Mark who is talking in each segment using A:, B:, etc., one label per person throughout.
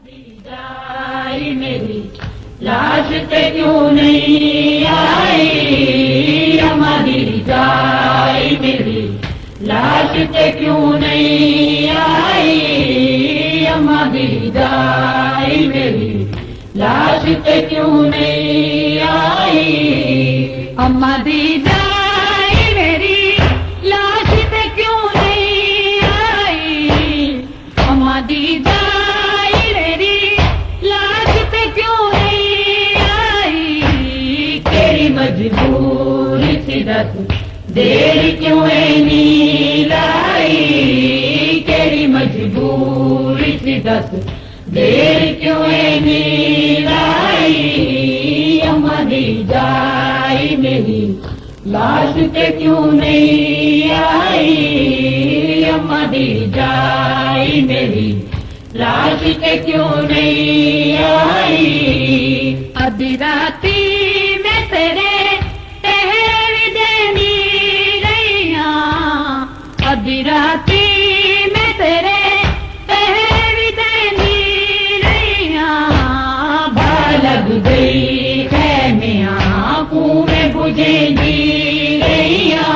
A: जाई मेरी लाश पे क्यों नहीं आई, हमारी जाई मेरी लाश पे क्यों नहीं आई, हमारी जाई मेरी लाश पे क्यों नहीं आई, हमारी जाई मेरी लाश पे क्यों नहीं आई, हमारी जाई मेरी लाश पे क्यों नहीं आई, तेरी मजबूरी सी दस देर क्यों नहीं लाई, तेरी मजबूरी सी दस देर क्यों नहीं लाई, हमारी जाई मेरी लाश पे क्यों नहीं आई, हमारी जाई मेरी लाश पे क्यों नहीं आई, आधी राती में तेरे टहर देनी रैया, आधी राती में तेरे टहर देनी रैया, लग गई है मैं आँखों में बुझेगी रैया,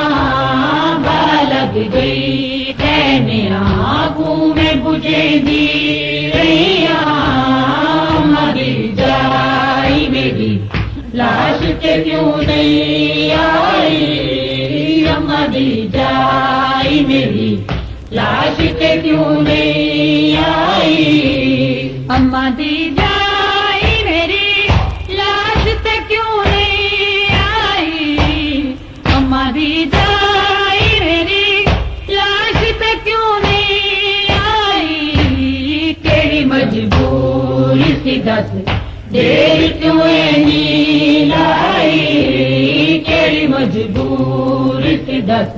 A: लग गई है मैं आँखों में बुझेगी रैया, हमारी जाई मेरी लाश के क्यों नहीं आई, हमारी जाई मेरी लाश के क्यों नहीं आई, हमारी जाई मेरी लाश पे क्यों नहीं आई, हमारी जाई मेरी लाश पे क्यों नहीं आई, तेरी मजबूरी सी दस देर क्यों नहीं लाई, तेरी मजबूरी सी दस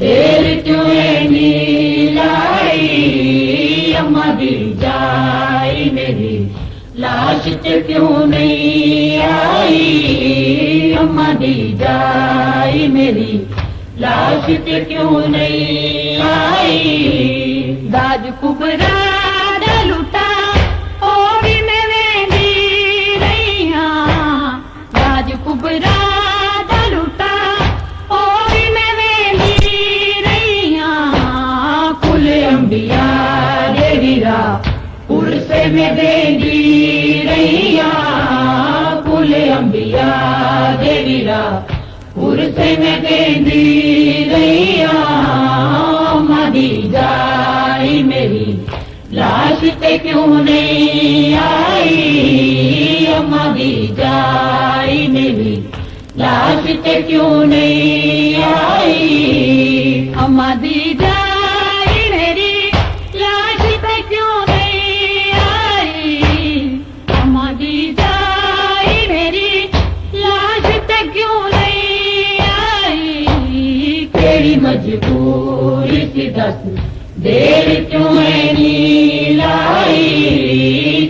A: देर क्यों नहीं लाई, हमारी जाई मेरी लाश पे क्यों नहीं आई, हमारी जाई मेरी लाश पे क्यों नहीं आई, दाज कुबरा लुटा ओ भी मैं दी रैया, दाज कुबरा लुटा ओ भी मैं दी रैया, कुल अंबिया देवीरा उर्से में देगी रैया, कुल अंबिया देवीरा उर्से में देगी रैया, हमारी जाई मेरी लाश पे क्यों नहीं आई, हमारी जाई मेरी लाश पे क्यों नहीं आई, हमारी जाई मेरी लाश पे क्यों नहीं आई, हमारी जाई मेरी लाश पे क्यों नहीं आई, तेरी मजबूरी सी दस देर क्यों नहीं लाई,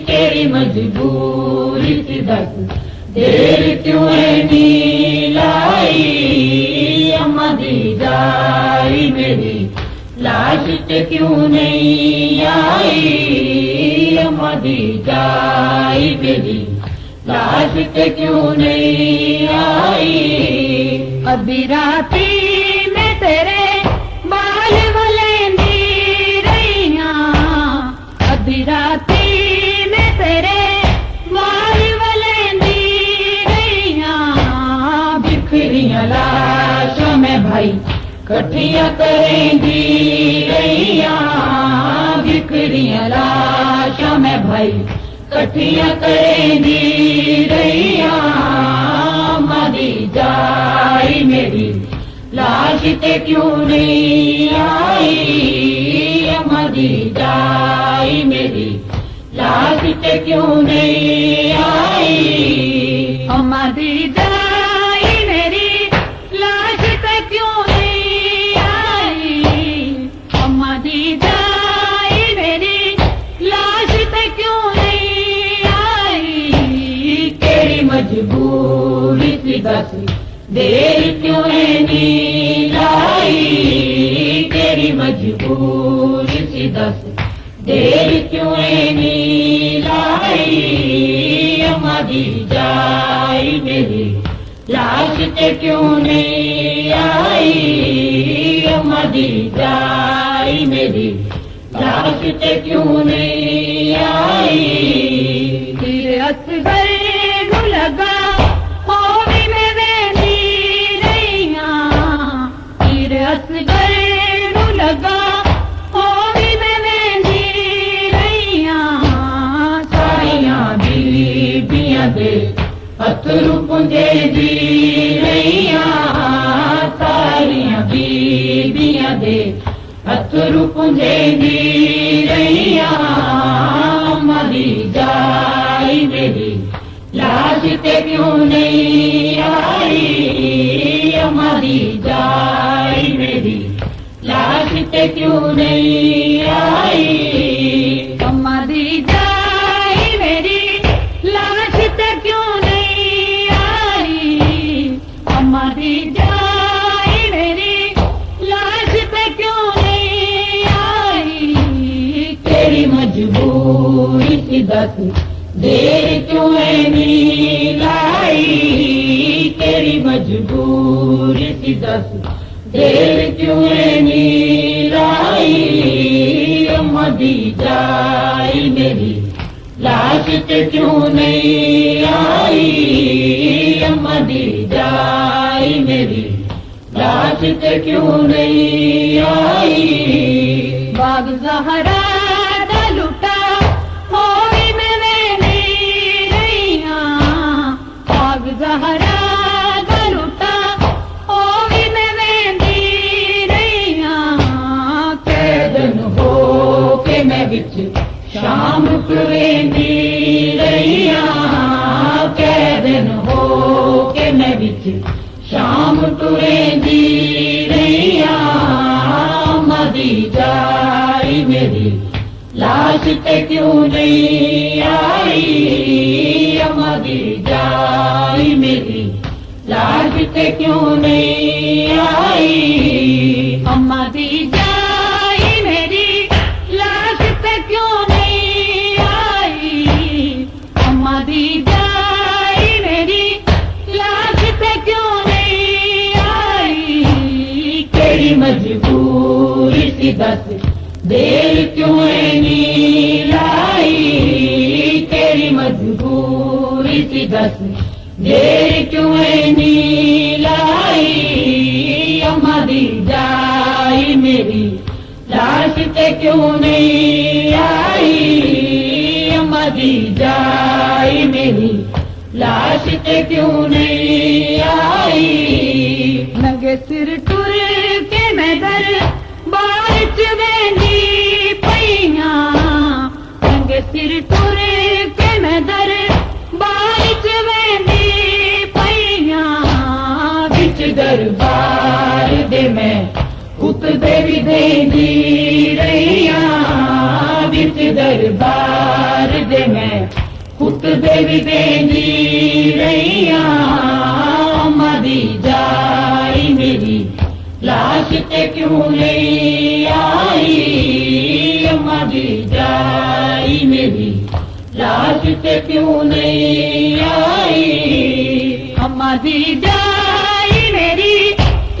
A: तेरी मजबूरी सी दस देर क्यों नहीं लाई, हमारी जाई मेरी लाश पे क्यों नहीं आई, हमारी जाई मेरी लाश पे क्यों नहीं आई, अभी राती में तेरे बाल वलेंदी रैया, अभी राती में तेरे बाल वलेंदी रैया, बिखरियां लाशों में भाई कठियां करेंगी रैया, बिखरियां लाशों में भाई कठियां करेंगी रैया, हमारी जाई मेरी लाश पे क्यों नहीं आई, हमारी जाई मेरी लाश पे क्यों नहीं आई, हमारी जाई मेरी लाश पे क्यों नहीं आई, हमारी जाई मेरी लाश पे क्यों नहीं आई, तेरी मजबूरी सी दस देर क्यों नहीं लाई, तेरी मजबूरी सी दस देर क्यों नहीं लाई। दी जाए मेरी लाश ते क्यों नहीं आई, अम्मा दी जाए मेरी लाश ते क्यों नहीं आई। तेरे असगर नूं लगा होवी में वेंदी रहियां, तेरे असगर नूं लगा होवी में वेंदी रहियां, सारियां बीबियां दे अथरू पुंजेंदी रहियां, सारियां बीबियां दे अथरू पुंजेंदी रहियां, अम्मा दी जाए मेरी लाश ते क्यों नहीं आई, अम्मा दी जाए मेरी लाश ते क्यों नहीं आई। अम्मा दी जाए मेरी लाश ते क्यों नहीं आई, अम्मा दी जाए मेरी लाश पे क्यों नहीं आई। तेरी मजबूरी सी दस देर क्यों नहीं लाई, तेरी मजबूरी सी दस देर क्यों नहीं लाई। अम्मा दी जाए मेरी लाश ते क्यों नहीं आई, अम्मा दी जाए मेरी लाश ते क्यों नहीं आई। बाग ज़हरा दा लुटा होवी में वेंदी रहियां, बाग ज़हरा दा लुटा होवी में वेंदी रहियां, कैदन हो के मैं विच शाम वेंदी रहियां, कैदन हो के मैं विच शाम टुरेंदी रहियां, अम्मा दी जाए मेरी लाश ते क्यों नहीं आई, अम्मा दी जाए मेरी लाश ते क्यों नहीं आई। अम्मा दी जाए मेरी लाश ते क्यों नहीं आई, अम्मा दी जाए मेरी लाश ते क्यों नहीं आई। तेरी मजबूरी सी दस देर क्यों नहीं लाई, तेरी मजबूरी सी दस देर क्यों नहीं लाई। अम्मा दी जाए मेरी लाश ते क्यों नहीं आई, अम्मा दी जाए मेरी लाश ते क्यों नहीं आई। नंगे सिर टुर के मैं दरबार च वेंदी पईयां, नंगे सिर टुर के मैं दरबार च वेंदी पईयां, बिच दरबार दे मैं खुतबे भी देंदी रहियां, बिच दरबार दे मैं खुतबे भी देंदी रहियां, अम्मा दी जाए मेरी लाश ते क्यों नहीं आई, अम्मा दी जाए मेरी लाश ते क्यों नहीं आई। अम्मा दी जाए मेरी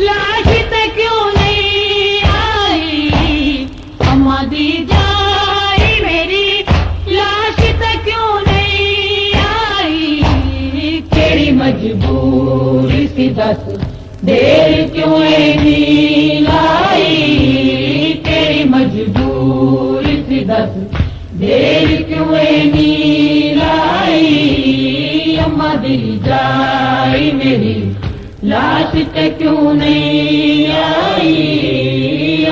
A: लाश ते क्यों नहीं आई, अम्मा दी जाए मेरी लाश ते क्यों नहीं आई। तेरी मजबूरी सी दस देर क्यों नहीं लाई, तेरी मजबूरी सी दस देर क्यों नहीं लाई। अम्मा दी जाए मेरी लाश ते क्यों नहीं आई,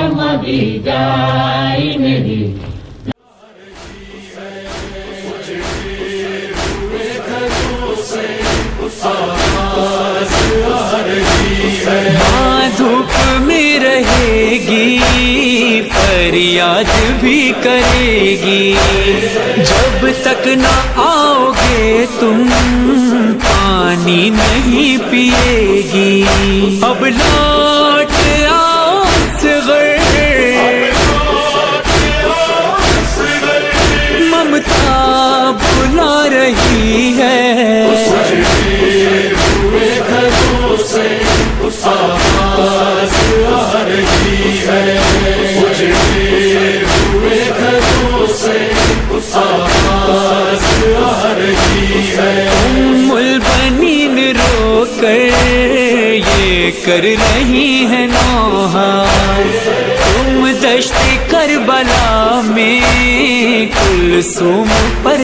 A: अम्मा दी जाए मेरी
B: माँ धूप में रहेगी, फरियाद भी करेगी, जब तक न आओगे तुम पानी नहीं पिएगी। अब लौट आओ सगर, ममता भुला बुला रही है।
C: हुए घरों से आवाज आ रही है, हुए घरों से आवाज आ रही है।
B: उम्मुल बनीन रोकर ये कर रही है नौहा, तुम दश्त करबला में कुलसूम पर